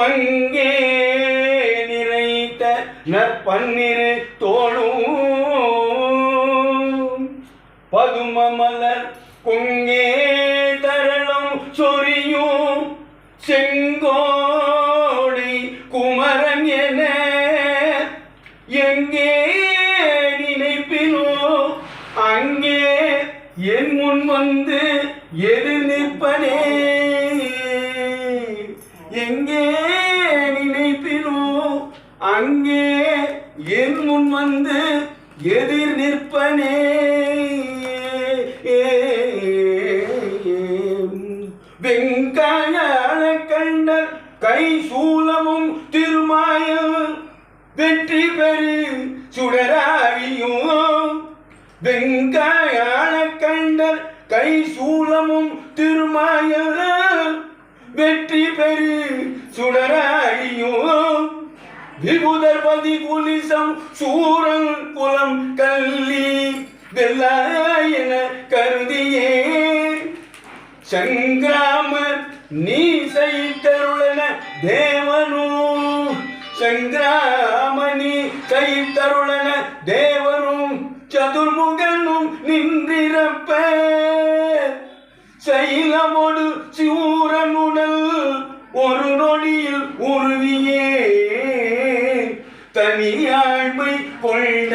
பங்கே நிறைத்த நற்பன்னிரு தோளும் பதும மலர் கொங்கே தரளும் சொரியும் செங்கோடை குமரன் என எங்கே நினைப்பினோ அங்கே என் முன் வந்து எதிர் நிற்பனே. எங்கே நினைப்பினோ அங்கே என் முன் வந்து எதிர் நிற்பனே. வெங்காய கண்டர் கை சூலமும் திருமாயம் வெற்றி பெரு சுடராழியும். வெங்காய கண்டர் கை சூலமும் திருமாயம் வெற்றி பெரு சுடராழியும். விபுதர்பதி குலிசம் சூரன் குலம் கல்லி வெள்ளாயன கருதியே சங்கிராமர் நீ செய்தருளன தேவனோ. சங்கிராமணி செய்தருளன தேவனும் சதுர்முகனும் நின்றிருப்ப சைலமோடு சூரனுடல் ஒரு நொடியில் உருவியே தனியாழ்மை கொண்ட